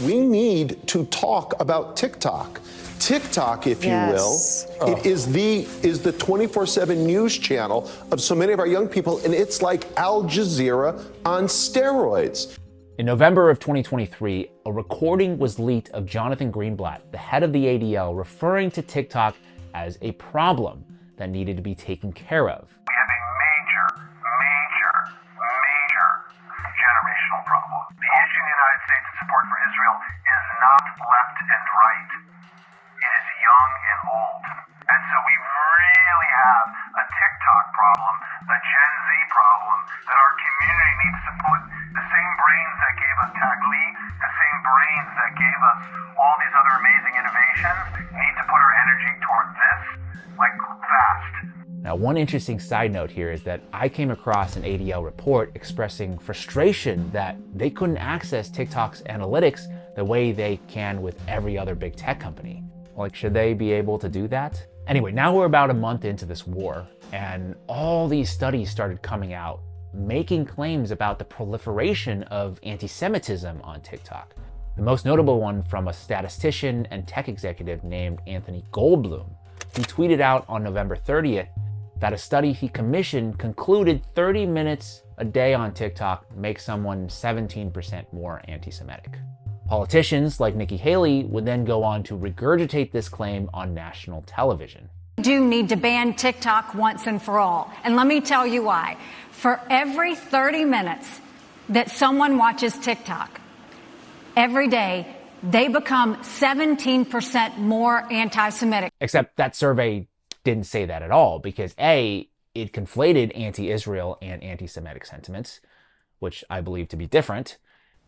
We need to talk about TikTok. TikTok, if you will, it is the 24/7 news channel of so many of our young people, and it's like Al Jazeera on steroids. In November of 2023, a recording was leaked of Jonathan Greenblatt, the head of the ADL, referring to TikTok as a problem that needed to be taken care of. We have a major generational problem. The issue in the United States in support for Israel is not left and right. It is young and old. And so we really have a TikTok problem, a Gen Z problem, that our community needs to put the same brains that gave us Tag Lee, the same brains that gave us all these other amazing innovations, need to put our energy toward this, like, fast. Now, one interesting side note here is that I came across an ADL report expressing frustration that they couldn't access TikTok's analytics the way they can with every other big tech company. Like, should they be able to do that? Anyway, now we're about a month into this war, and all these studies started coming out, making claims about the proliferation of anti-Semitism on TikTok. The most notable one from a statistician and tech executive named Anthony Goldblum. He tweeted out on November 30th that a study he commissioned concluded 30 minutes a day on TikTok makes someone 17% more anti-Semitic. Politicians like Nikki Haley would then go on to regurgitate this claim on national television. We do need to ban TikTok once and for all. And let me tell you why. For every 30 minutes that someone watches TikTok, every day, they become 17% more anti-Semitic. Except that survey didn't say that at all, because A, it conflated anti-Israel and anti-Semitic sentiments, which I believe to be different.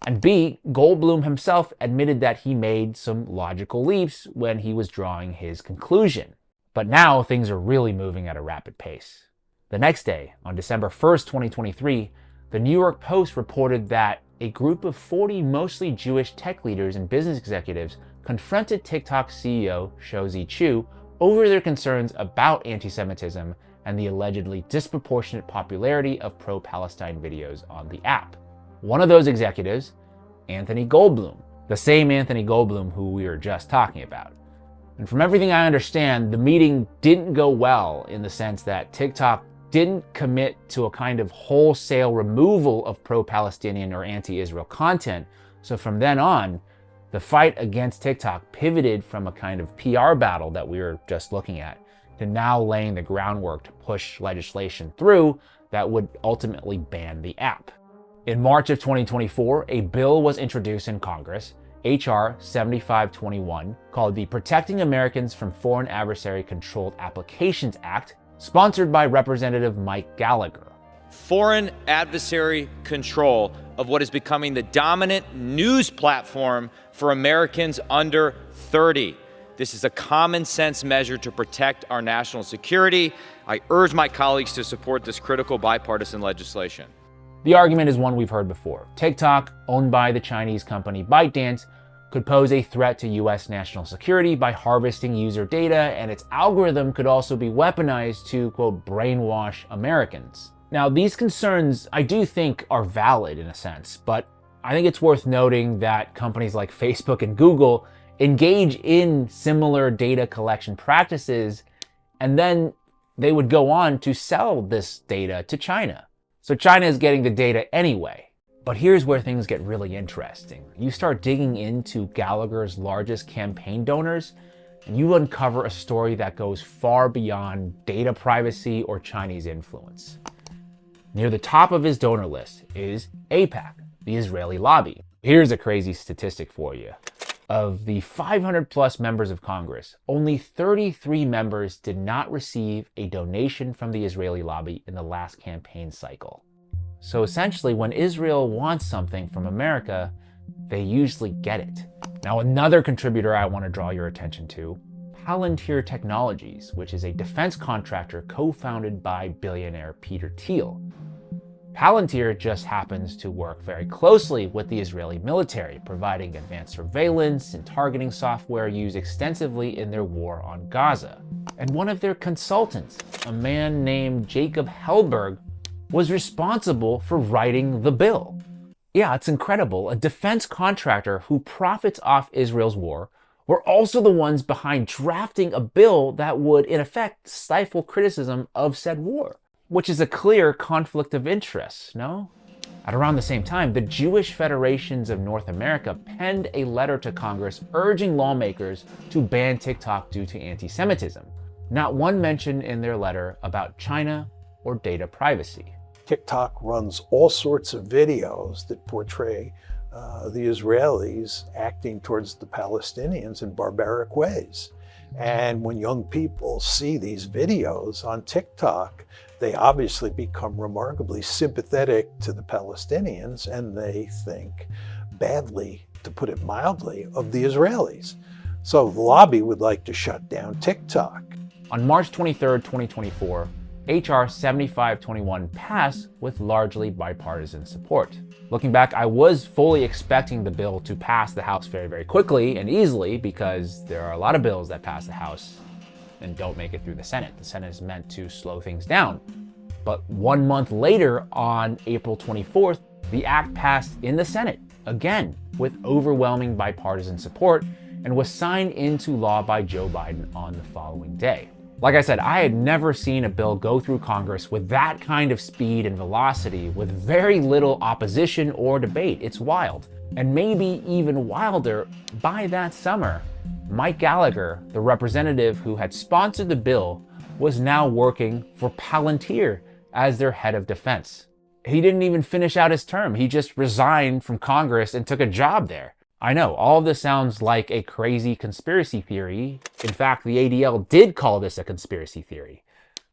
And B, Goldblum himself admitted that he made some logical leaps when he was drawing his conclusion. But now things are really moving at a rapid pace. The next day, on December 1st, 2023, the New York Post reported that a group of 40 mostly Jewish tech leaders and business executives confronted TikTok CEO Shou Chew over their concerns about anti-Semitism and the allegedly disproportionate popularity of pro-Palestine videos on the app. One of those executives, Anthony Goldblum, the same Anthony Goldblum who we were just talking about. And from everything I understand, the meeting didn't go well in the sense that TikTok didn't commit to a kind of wholesale removal of pro-Palestinian or anti-Israel content. So from then on, the fight against TikTok pivoted from a kind of PR battle that we were just looking at to now laying the groundwork to push legislation through that would ultimately ban the app. In March of 2024, a bill was introduced in Congress, H.R. 7521, called the Protecting Americans from Foreign Adversary Controlled Applications Act, sponsored by Representative Mike Gallagher. Foreign adversary control of what is becoming the dominant news platform for Americans under 30. This is a common sense measure to protect our national security. I urge my colleagues to support this critical bipartisan legislation. The argument is one we've heard before. TikTok, owned by the Chinese company ByteDance, could pose a threat to US national security by harvesting user data, and its algorithm could also be weaponized to, quote, brainwash Americans. Now, these concerns I do think are valid in a sense, but I think it's worth noting that companies like Facebook and Google engage in similar data collection practices, and then they would go on to sell this data to China. So China is getting the data anyway. But here's where things get really interesting. You start digging into Gallagher's largest campaign donors, and you uncover a story that goes far beyond data privacy or Chinese influence. Near the top of his donor list is AIPAC, the Israeli lobby. Here's a crazy statistic for you. Of the 500 plus members of Congress, only 33 members did not receive a donation from the Israeli lobby in the last campaign cycle. So essentially, when Israel wants something from America, they usually get it. Now, another contributor I want to draw your attention to, Palantir Technologies, which is a defense contractor co-founded by billionaire Peter Thiel. Palantir just happens to work very closely with the Israeli military, providing advanced surveillance and targeting software used extensively in their war on Gaza. And one of their consultants, a man named Jacob Hellberg, was responsible for writing the bill. Yeah, it's incredible. A defense contractor who profits off Israel's war were also the ones behind drafting a bill that would, in effect, stifle criticism of said war, which is a clear conflict of interest, no? At around the same time, the Jewish Federations of North America penned a letter to Congress urging lawmakers to ban TikTok due to anti-Semitism. Not one mention in their letter about China or data privacy. TikTok runs all sorts of videos that portray the Israelis acting towards the Palestinians in barbaric ways. And when young people see these videos on TikTok, they obviously become remarkably sympathetic to the Palestinians, and they think badly, to put it mildly, of the Israelis. So the lobby would like to shut down TikTok. On March 23, 2024, HR 7521 passed with largely bipartisan support. Looking back, I was fully expecting the bill to pass the House very, very quickly and easily, because there are a lot of bills that pass the House and don't make it through the Senate. The Senate is meant to slow things down. But 1 month later, on April 24th, the act passed in the Senate, again, with overwhelming bipartisan support, and was signed into law by Joe Biden on the following day. Like I said, I had never seen a bill go through Congress with that kind of speed and velocity, with very little opposition or debate. It's wild. And maybe even wilder, by that summer, Mike Gallagher, the representative who had sponsored the bill, was now working for Palantir as their head of defense. He didn't even finish out his term. He just resigned from Congress and took a job there. I know, all of this sounds like a crazy conspiracy theory. In fact, the ADL did call this a conspiracy theory.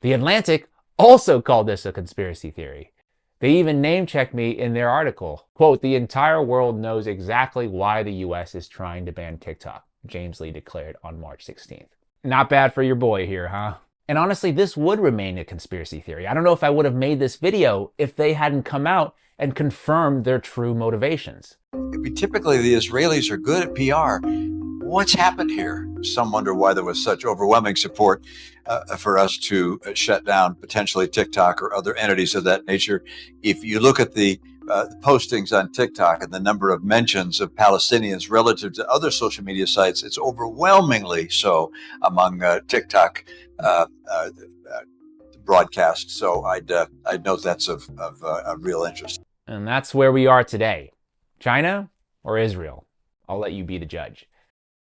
The Atlantic also called this a conspiracy theory. They even name-checked me in their article. Quote, "The entire world knows exactly why the US is trying to ban TikTok," James Lee declared on March 16th. Not bad for your boy here, huh? And honestly, this would remain a conspiracy theory. I don't know if I would have made this video if they hadn't come out and confirmed their true motivations. Typically, the Israelis are good at PR. What's happened here? Some wonder why there was such overwhelming support for us to shut down potentially TikTok or other entities of that nature. If you look at the postings on TikTok and the number of mentions of Palestinians relative to other social media sites, it's overwhelmingly so among TikTok broadcasts. So I'd note that's of real interest. And that's where we are today. China or Israel? I'll let you be the judge.